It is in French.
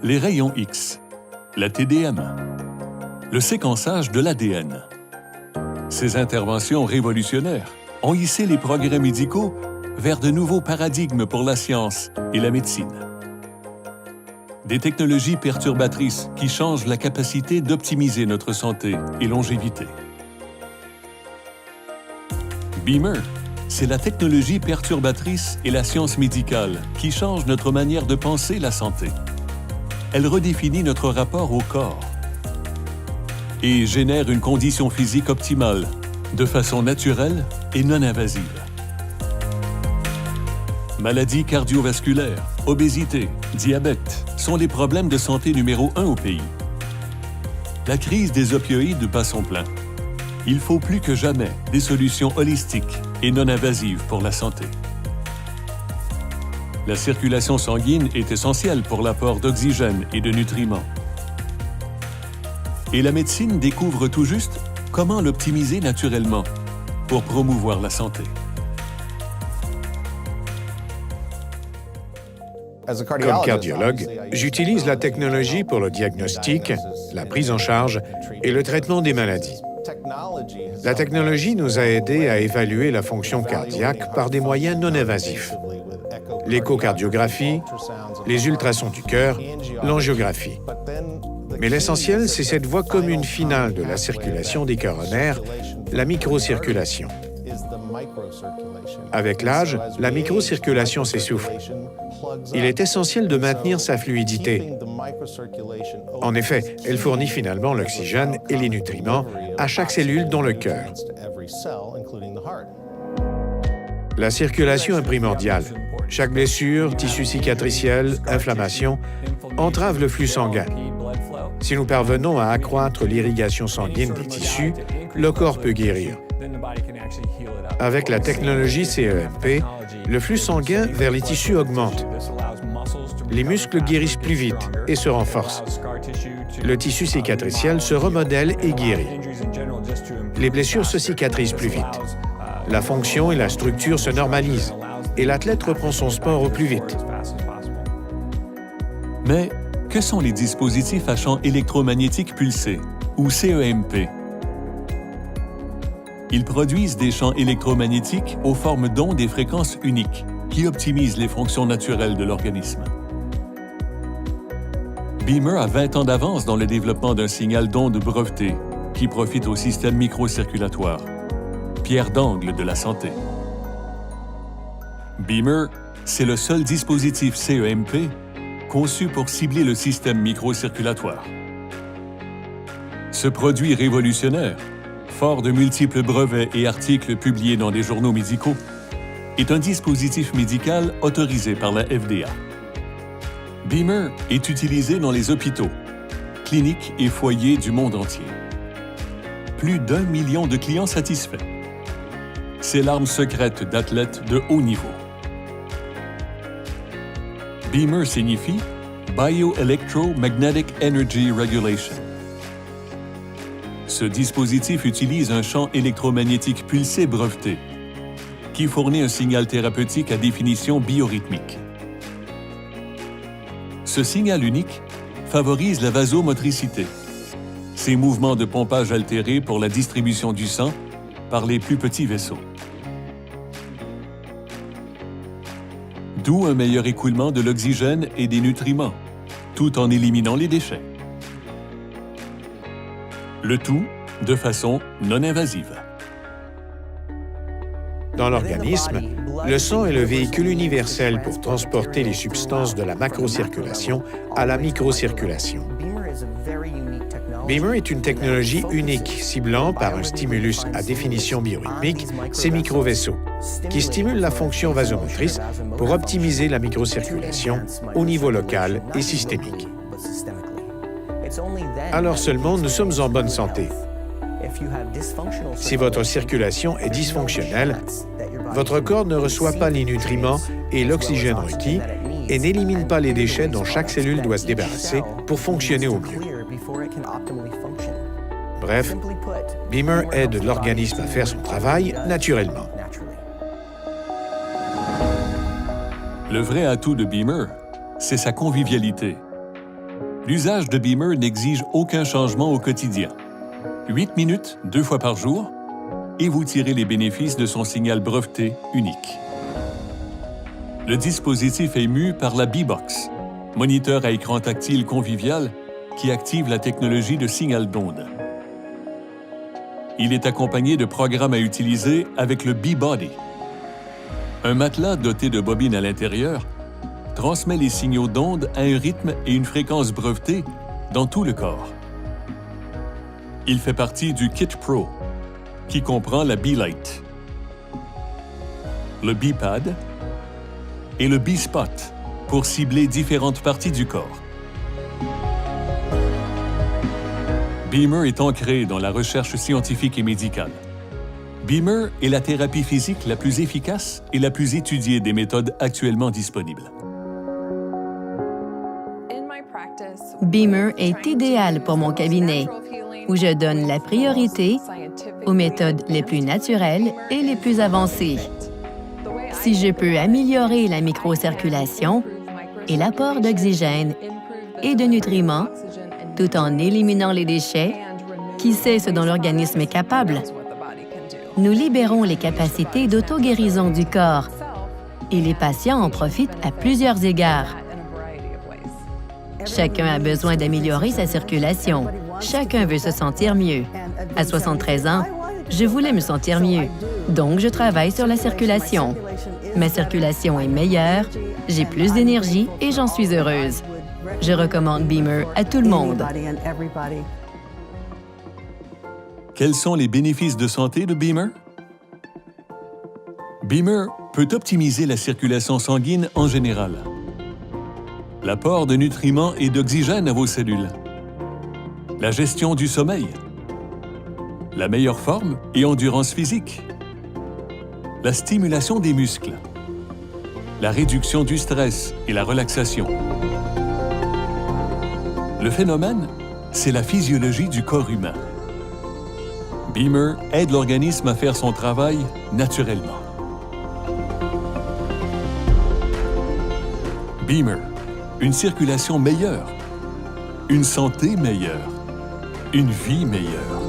Les rayons X, la TDM, le séquençage de l'ADN. Ces interventions révolutionnaires ont hissé les progrès médicaux vers de nouveaux paradigmes pour la science et la médecine. Des technologies perturbatrices qui changent la capacité d'optimiser notre santé et longévité. Beamer, c'est la technologie perturbatrice et la science médicale qui changent notre manière de penser la santé. Elle redéfinit notre rapport au corps et génère une condition physique optimale, de façon naturelle et non invasive. Maladies cardiovasculaires, obésité, diabète sont les problèmes de santé numéro 1 au pays. La crise des opioïdes bat son plein. Il faut plus que jamais des solutions holistiques et non invasives pour la santé. La circulation sanguine est essentielle pour l'apport d'oxygène et de nutriments. Et la médecine découvre tout juste comment l'optimiser naturellement pour promouvoir la santé. Comme cardiologue, j'utilise la technologie pour le diagnostic, la prise en charge et le traitement des maladies. La technologie nous a aidés à évaluer la fonction cardiaque par des moyens non invasifs. L'échocardiographie, les ultrasons du cœur, l'angiographie. Mais l'essentiel, c'est cette voie commune finale de la circulation des coronaires, la microcirculation. Avec l'âge, la microcirculation s'essouffle. Il est essentiel de maintenir sa fluidité. En effet, elle fournit finalement l'oxygène et les nutriments à chaque cellule dont le cœur. La circulation est primordiale. Chaque blessure, tissu cicatriciel, inflammation entrave le flux sanguin. Si nous parvenons à accroître l'irrigation sanguine des tissus, le corps peut guérir. Avec la technologie CEMP, le flux sanguin vers les tissus augmente. Les muscles guérissent plus vite et se renforcent. Le tissu cicatriciel se remodèle et guérit. Les blessures se cicatrisent plus vite. La fonction et la structure se normalisent et l'athlète reprend son sport au plus vite. Mais que sont les dispositifs à champ électromagnétique pulsé, ou CEMP? Ils produisent des champs électromagnétiques aux formes d'ondes et fréquences uniques qui optimisent les fonctions naturelles de l'organisme. Beamer a 20 ans d'avance dans le développement d'un signal d'onde breveté qui profite au système microcirculatoire, pierre d'angle de la santé. Beamer, c'est le seul dispositif CEMP conçu pour cibler le système microcirculatoire. Ce produit révolutionnaire, fort de multiples brevets et articles publiés dans des journaux médicaux, est un dispositif médical autorisé par la FDA. Beamer est utilisé dans les hôpitaux, cliniques et foyers du monde entier. Plus d'1 million de clients satisfaits. C'est l'arme secrète d'athlètes de haut niveau. Beamer signifie Bioelectromagnetic Energy Regulation. Ce dispositif utilise un champ électromagnétique pulsé breveté qui fournit un signal thérapeutique à définition biorhythmique. Ce signal unique favorise la vasomotricité, ces mouvements de pompage altérés pour la distribution du sang par les plus petits vaisseaux. D'où un meilleur écoulement de l'oxygène et des nutriments, tout en éliminant les déchets. Le tout de façon non invasive. Dans l'organisme, le sang est le véhicule universel pour transporter les substances de la macrocirculation à la microcirculation. Beamer est une technologie unique ciblant par un stimulus à définition biorhythmique ces microvaisseaux, qui stimulent la fonction vasomotrice pour optimiser la microcirculation au niveau local et systémique. Alors seulement nous sommes en bonne santé. Si votre circulation est dysfonctionnelle, votre corps ne reçoit pas les nutriments et l'oxygène requis et n'élimine pas les déchets dont chaque cellule doit se débarrasser pour fonctionner au mieux. Bref, Beamer aide l'organisme à faire son travail naturellement. Le vrai atout de Beamer, c'est sa convivialité. L'usage de Beamer n'exige aucun changement au quotidien. 8 minutes, 2 fois par jour, et vous tirez les bénéfices de son signal breveté unique. Le dispositif est mu par la B-Box, moniteur à écran tactile convivial qui active la technologie de signal d'onde. Il est accompagné de programmes à utiliser avec le B-Body. Un matelas doté de bobines à l'intérieur transmet les signaux d'onde à un rythme et une fréquence brevetée dans tout le corps. Il fait partie du Kit Pro, qui comprend la B-Light, le B-Pad et le B-Spot pour cibler différentes parties du corps. Beamer est ancré dans la recherche scientifique et médicale. Beamer est la thérapie physique la plus efficace et la plus étudiée des méthodes actuellement disponibles. Beamer est idéal pour mon cabinet, où je donne la priorité aux méthodes les plus naturelles et les plus avancées. Si je peux améliorer la microcirculation et l'apport d'oxygène et de nutriments, tout en éliminant les déchets, qui sait ce dont l'organisme est capable? Nous libérons les capacités d'auto-guérison du corps et les patients en profitent à plusieurs égards. Chacun a besoin d'améliorer sa circulation. Chacun veut se sentir mieux. À 73 ans, je voulais me sentir mieux, donc je travaille sur la circulation. Ma circulation est meilleure, j'ai plus d'énergie et j'en suis heureuse. Je recommande Beamer à tout le monde. Quels sont les bénéfices de santé de Beamer? Beamer peut optimiser la circulation sanguine en général, l'apport de nutriments et d'oxygène à vos cellules, la gestion du sommeil, la meilleure forme et endurance physique, la stimulation des muscles, la réduction du stress et la relaxation. Le phénomène, c'est la physiologie du corps humain. Beamer aide l'organisme à faire son travail naturellement. Beamer, une circulation meilleure, une santé meilleure, une vie meilleure.